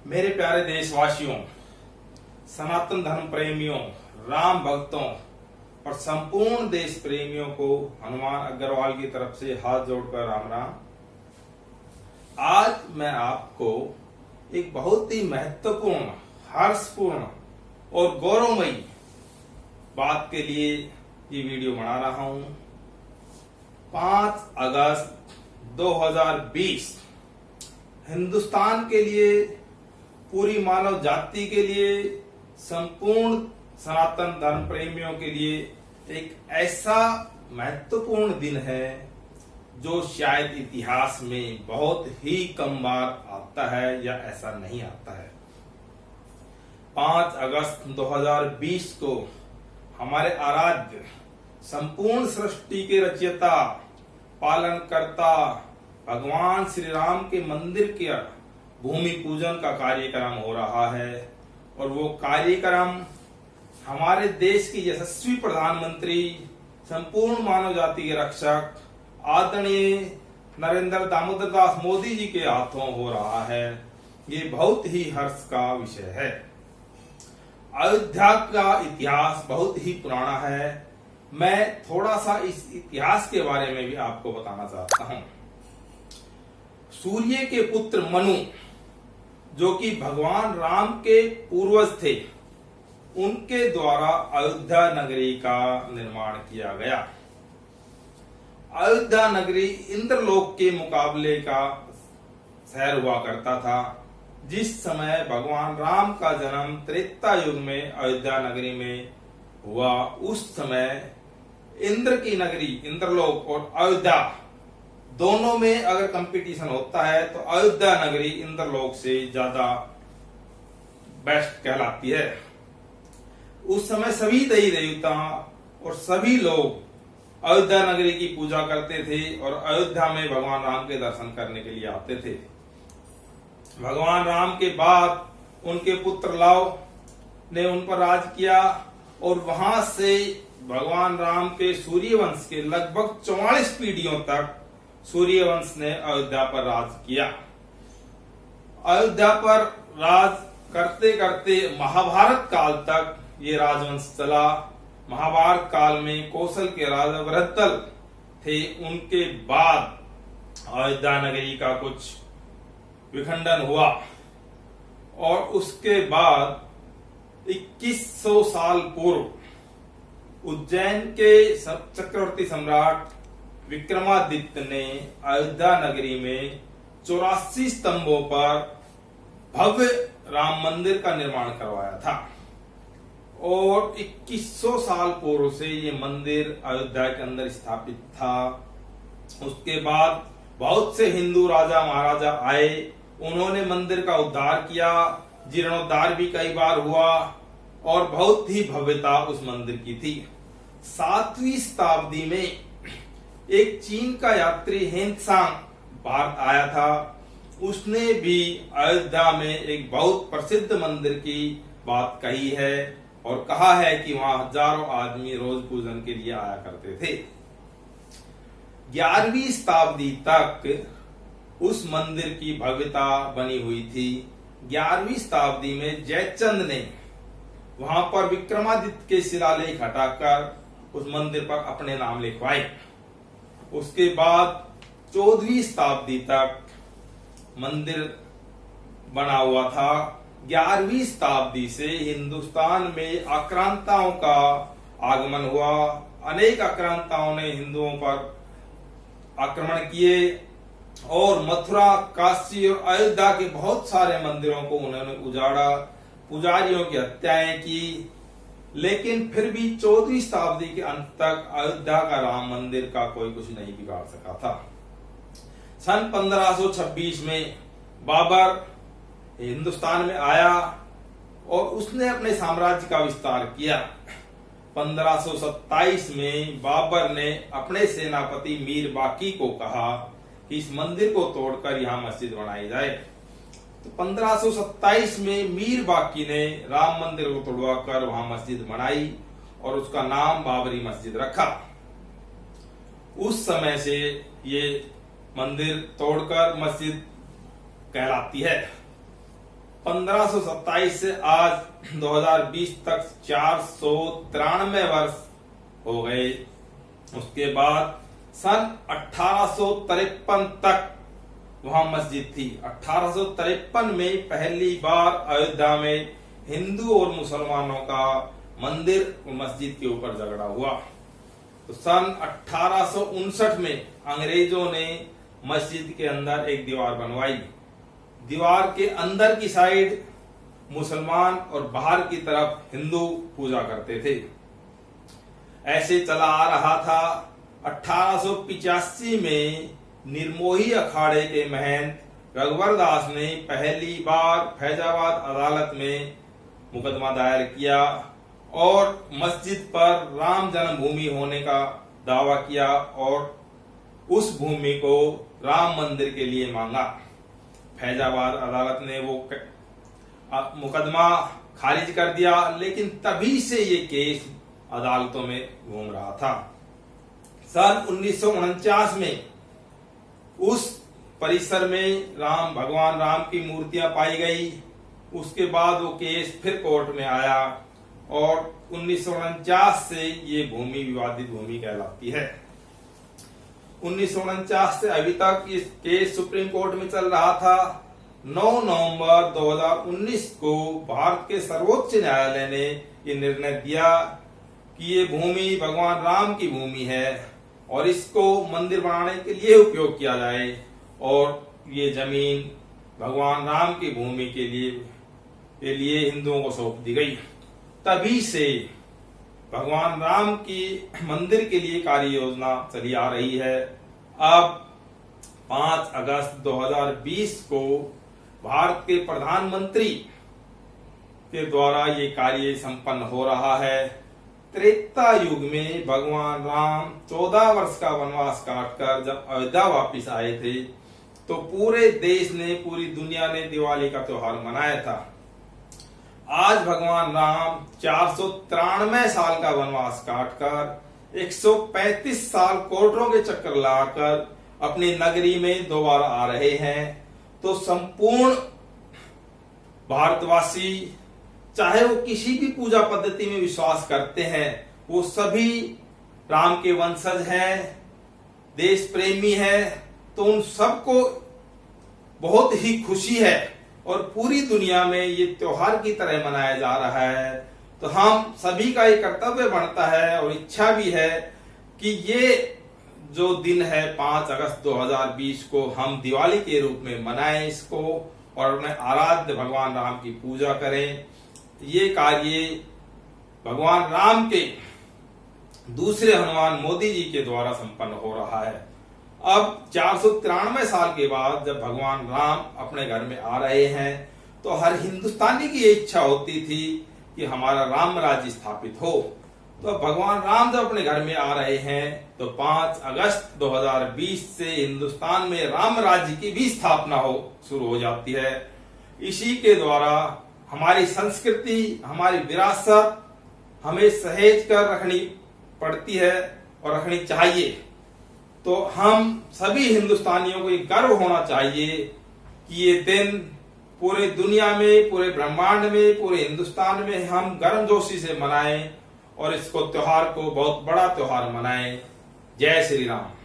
मेरे प्यारे देशवासियों, सनातन धर्म प्रेमियों, राम भक्तों और संपूर्ण देश प्रेमियों को हनुमान अग्रवाल की तरफ से हाथ जोड़कर राम राम। आज मैं आपको एक बहुत ही महत्वपूर्ण, हर्षपूर्ण और गौरवमयी बात के लिए ये वीडियो बना रहा हूं। 5 अगस्त 2020 हिंदुस्तान के लिए, पूरी मानव जाति के लिए, संपूर्ण सनातन धर्म प्रेमियों के लिए एक ऐसा महत्वपूर्ण दिन है जो शायद इतिहास में बहुत ही कम बार आता है या ऐसा नहीं आता है। 5 अगस्त 2020 को हमारे आराध्य, संपूर्ण सृष्टि के रचयिता, पालनकर्ता भगवान श्री राम के मंदिर के भूमि पूजन का कार्यक्रम हो रहा है। और वो कार्यक्रम हमारे देश की यशस्वी प्रधानमंत्री, संपूर्ण मानव जाति के रक्षक आदरणीय नरेंद्र दामोदर दास मोदी जी के हाथों हो रहा है। ये बहुत ही हर्ष का विषय है। अयोध्या का इतिहास बहुत ही पुराना है। मैं थोड़ा सा इस इतिहास के बारे में भी आपको बताना चाहता हूं। सूर्य के पुत्र मनु, जो कि भगवान राम के पूर्वज थे, उनके द्वारा अयोध्या नगरी का निर्माण किया गया। अयोध्या नगरी इंद्रलोक के मुकाबले का शहर हुआ करता था। जिस समय भगवान राम का जन्म त्रेता युग में अयोध्या नगरी में हुआ, उस समय इंद्र की नगरी इंद्रलोक और अयोध्या दोनों में अगर कंपटीशन होता है तो अयोध्या नगरी इंद्रलोक से ज्यादा बेस्ट कहलाती है। उस समय सभी देवी देवता और सभी लोग अयोध्या नगरी की पूजा करते थे और अयोध्या में भगवान राम के दर्शन करने के लिए आते थे। भगवान राम के बाद उनके पुत्र लव ने उन पर राज किया और वहां से भगवान राम के सूर्यवंश के लगभग 44 पीढ़ियों तक सूर्यवंश ने अयोध्या पर राज किया। अयोध्या पर राज करते करते महाभारत काल तक ये राजवंश चला। महाभारत काल में कौशल के राजा वृद्धल थे। उनके बाद अयोध्या नगरी का कुछ विखंडन हुआ और उसके बाद 2100 साल पूर्व उज्जैन के चक्रवर्ती सम्राट विक्रमादित्य ने अयोध्या नगरी में 84 स्तंभों पर भव्य राम मंदिर का निर्माण करवाया था और 2100 साल पूर्व से ये मंदिर अयोध्या के अंदर स्थापित था। उसके बाद बहुत से हिंदू राजा महाराजा आए, उन्होंने मंदिर का उद्धार किया, जीर्णोद्धार भी कई बार हुआ और बहुत ही भव्यता उस मंदिर की थी। 7वीं शताब्दी में एक चीन का यात्री हेनसांग भारत आया था। उसने भी अयोध्या में एक बहुत प्रसिद्ध मंदिर की बात कही है और कहा है कि वहां हजारों आदमी रोज पूजन के लिए आया करते थे। 11वीं शताब्दी तक उस मंदिर की भव्यता बनी हुई थी। 11वीं शताब्दी में जयचंद ने वहां पर विक्रमादित्य के शिलालेख हटाकर उस मंदिर पर अपने नाम लिखवाए। उसके बाद 14वीं शताब्दी तक मंदिर बना हुआ था। 11वीं शताब्दी से हिंदुस्तान में आक्रांताओं का आगमन हुआ। अनेक आक्रांताओं ने हिंदुओं पर आक्रमण किए और मथुरा, काशी और अयोध्या के बहुत सारे मंदिरों को उन्होंने उजाड़ा, पुजारियों की हत्याएं की। लेकिन फिर भी 14वीं शताब्दी के अंत तक अयोध्या का राम मंदिर का कोई कुछ नहीं बिगाड़ सका था। सन 1526 में बाबर हिंदुस्तान में आया और उसने अपने साम्राज्य का विस्तार किया। 1527 में बाबर ने अपने सेनापति मीर बाकी को कहा कि इस मंदिर को तोड़कर यहां मस्जिद बनाई जाए। तो 1527 में मीर बाकी ने राम मंदिर को तोड़वाकर वहां मस्जिद बनाई और उसका नाम बाबरी मस्जिद रखा। उस समय से ये मंदिर तोड़कर मस्जिद कहलाती है। 1527 से आज 2020 तक 493 वर्ष हो गए। उसके बाद सन 1853 तक वहां मस्जिद थी। 1853 में पहली बार अयोध्या में हिंदू और मुसलमानों का मंदिर और मस्जिद के ऊपर झगड़ा हुआ। तो सन 1859 में अंग्रेजों ने मस्जिद के अंदर एक दीवार बनवाई। दीवार के अंदर की साइड मुसलमान और बाहर की तरफ हिंदू पूजा करते थे। ऐसे चला आ रहा था। 1885 में निर्मोही अखाड़े के महंत रघुवर दास ने पहली बार फैजाबाद अदालत में मुकदमा दायर किया और मस्जिद पर राम जन्मभूमि होने का दावा किया और उस भूमि को राम मंदिर के लिए मांगा। फैजाबाद अदालत ने वो मुकदमा खारिज कर दिया, लेकिन तभी से ये केस अदालतों में घूम रहा था। सन 1949 में उस परिसर में भगवान राम की मूर्तियां पाई गई। उसके बाद वो केस फिर कोर्ट में आया और 1949 से ये भूमि विवादित भूमि कहलाती है। 1949 से अभी तक इस केस सुप्रीम कोर्ट में चल रहा था। 9 नवंबर 2019 को भारत के सर्वोच्च न्यायालय ने ये निर्णय दिया कि ये भूमि भगवान राम की भूमि है और इसको मंदिर बनाने के लिए उपयोग किया जाए और ये जमीन भगवान राम की भूमि के लिए हिंदुओं को सौंप दी गई। तभी से भगवान राम की मंदिर के लिए कार्य योजना चली आ रही है। अब 5 अगस्त 2020 को भारत के प्रधानमंत्री के द्वारा ये कार्य संपन्न हो रहा है। त्रेता युग में भगवान राम 14 वर्ष का वनवास काटकर जब अयोध्या वापिस आए थे तो पूरे देश ने, पूरी दुनिया ने दिवाली का त्योहार मनाया था। आज भगवान राम 493 साल का वनवास काटकर 135 साल कोर्टों के चक्कर लगाकर अपनी नगरी में दोबारा आ रहे हैं। तो संपूर्ण भारतवासी, चाहे वो किसी भी पूजा पद्धति में विश्वास करते हैं, वो सभी राम के वंशज हैं, देश प्रेमी हैं, तो उन सबको बहुत ही खुशी है और पूरी दुनिया में ये त्योहार की तरह मनाया जा रहा है। तो हम सभी का ये कर्तव्य बनता है और इच्छा भी है कि ये जो दिन है 5 अगस्त 2020 को हम दिवाली के रूप में मनाएं इसको और अपने आराध्य भगवान राम की पूजा करें। ये कार्य भगवान राम के दूसरे हनुमान मोदी जी के द्वारा संपन्न हो रहा है। अब 493 साल के बाद जब भगवान राम अपने घर में आ रहे हैं तो हर हिंदुस्तानी की ये इच्छा होती थी कि हमारा राम राज्य स्थापित हो। तो भगवान राम जब अपने घर में आ रहे हैं तो 5 अगस्त 2020 से हिंदुस्तान में राम राज्य की भी स्थापना शुरू हो जाती है। इसी के द्वारा हमारी संस्कृति, हमारी विरासत हमें सहेज कर रखनी पड़ती है और रखनी चाहिए। तो हम सभी हिंदुस्तानियों को ये गर्व होना चाहिए कि ये दिन पूरे दुनिया में, पूरे ब्रह्मांड में, पूरे हिंदुस्तान में हम गर्मजोशी से मनाएं और इसको त्योहार को बहुत बड़ा त्योहार मनाएं। जय श्री राम।